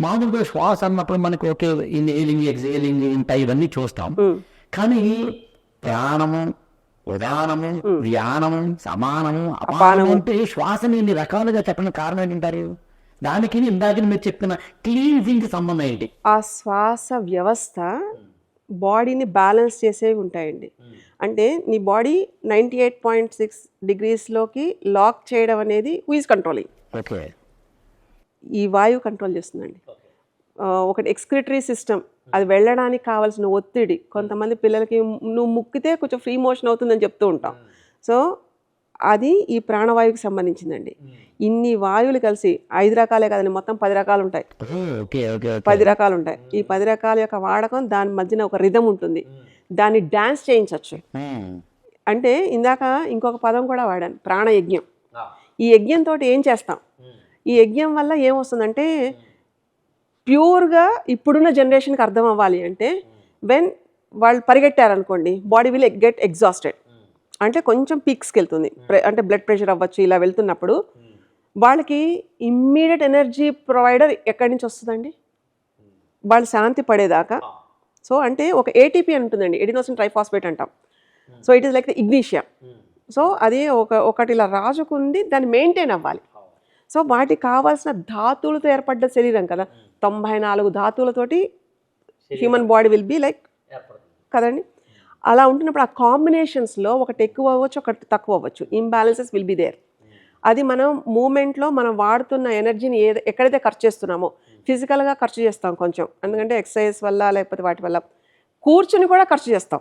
మామూలుగా శ్వాస అన్నప్పుడు మనకి ఓకే ఇన్హేలింగ్ ఎక్సేలింగ్ ఉంటాయి ఇవన్నీ చూస్తాం. కానీ ప్రాణము, ఉదానము, వ్యానము, సమానము, అపానము అంటే శ్వాసని ఇన్ని రకాలుగా చెప్పడానికి కారణం ఏంటంటారు? దానికి ఇందాక మీరు చెప్పిన క్లీన్జింగ్ సంబంధం ఏంటి? ఆ శ్వాస వ్యవస్థ బాడీని బ్యాలెన్స్ చేసేవి ఉంటాయండి. అంటే నీ బాడీ 98.6 degreesలోకి లాక్ చేయడం అనేది హూ ఈజ్ కంట్రోలింగ్? ఓకే, ఈ వాయువు కంట్రోల్ చేస్తుందండి. ఒకటి ఎక్స్క్రిటరీ సిస్టమ్, అది వెళ్ళడానికి కావాల్సిన ఒత్తిడి. కొంతమంది పిల్లలకి నువ్వు ముక్కితే కొంచెం ఫ్రీ మోషన్ అవుతుందని చెప్తూ ఉంటాం. సో అది ఈ ప్రాణవాయువుకి సంబంధించిందండి. ఇన్ని వాయువులు కలిసి 5 రకాలే కదండి, మొత్తం 10 రకాలు ఉంటాయి. 10 రకాలు ఉంటాయి. ఈ 10 రకాల యొక్క వాడకం, దాని మధ్యన ఒక రిథం ఉంటుంది, దాన్ని డ్యాన్స్ చేయించవచ్చు. అంటే ఇందాక ఇంకొక పదం కూడా వాడాను, ప్రాణయజ్ఞం. ఈ యజ్ఞంతో ఏం చేస్తాం? ఈ యజ్ఞం వల్ల ఏమొస్తుందంటే ప్యూర్గా ఇప్పుడున్న జనరేషన్కి అర్థం అవ్వాలి అంటే, వెన్ వాళ్ళు పరిగెట్టారనుకోండి బాడీ విల్ గెట్ ఎగ్జాస్టెడ్, అంటే కొంచెం పీక్స్కి వెళ్తుంది, అంటే బ్లడ్ ప్రెషర్ అవ్వచ్చు. ఇలా వెళ్తున్నప్పుడు వాళ్ళకి ఇమ్మీడియట్ ఎనర్జీ ప్రొవైడర్ ఎక్కడి నుంచి వస్తుందండి? వాళ్ళు శాంతి పడేదాకా. సో అంటే ఒక ఏటీపీ అని ఉంటుందండి, ఎడినోసిన్ ట్రైఫాస్ఫేట్ అంటాం. So it is like the ignition. So అది ఒకటి ఇలా రాజుకుంది, దాన్ని మెయింటైన్ అవ్వాలి. సో వాటికి కావాల్సిన ధాతువులతో ఏర్పడ్డ శరీరం కదా, 94 ధాతువులతోటి human body will be like కదండి. అలా ఉంటున్నప్పుడు ఆ కాంబినేషన్స్లో ఒకటి ఎక్కువ అవ్వచ్చు, ఒకటి తక్కువ అవ్వచ్చు, ఇంబ్యాలెన్సెస్ విల్ బి దేర్. అది మనం మూమెంట్లో మనం వాడుతున్న ఎనర్జీని ఎక్కడైతే ఖర్చు చేస్తున్నామో, ఫిజికల్గా ఖర్చు చేస్తాం కొంచెం, ఎందుకంటే ఎక్సర్సైజ్ వల్ల లేకపోతే వాటి వల్ల కూర్చుని కూడా ఖర్చు చేస్తాం.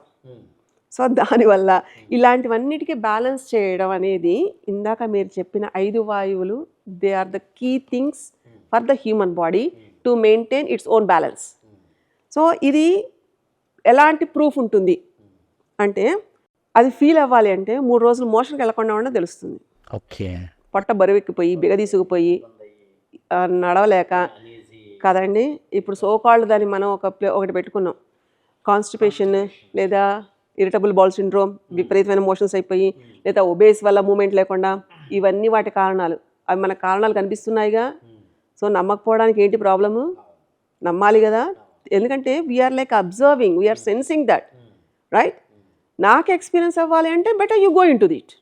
సో దానివల్ల ఇలాంటివన్నిటికీ బ్యాలెన్స్ చేయడం అనేది ఇందాక మీరు చెప్పిన 5 వాయువులు, they are the key things for the human body to maintain its own balance. So ఇది ఎలాంటి ప్రూఫ్ ఉంటుంది అంటే, అది ఫీల్ అవ్వాలి అంటే 3 రోజులు మోషన్కి వెళ్ళకుండా ఉండడం తెలుస్తుంది. ఓకే, పొట్ట బరువెక్కిపోయి బిగదీసుకుపోయి నడవలేక కదండి. ఇప్పుడు సోకాళ్ళు దాన్ని మనం ఒకటి పెట్టుకున్నాం, కాన్స్టిపేషన్ లేదా ఇరిటబుల్ బౌల్ సిండ్రోమ్, విపరీతమైన మోషన్స్ అయిపోయి, లేదా ఒబేస్ వల్ల మూమెంట్ లేకుండా, ఇవన్నీ వాటి కారణాలు. అవి మన కారణాలు కనిపిస్తున్నాయిగా. సో నమ్మకపోవడానికి ఏంటి ప్రాబ్లము? నమ్మాలి కదా, ఎందుకంటే we're like observing, we're sensing that, right? నాకు ఎక్స్పీరియన్స్ అవ్వాలి అంటే better you go into దిట్.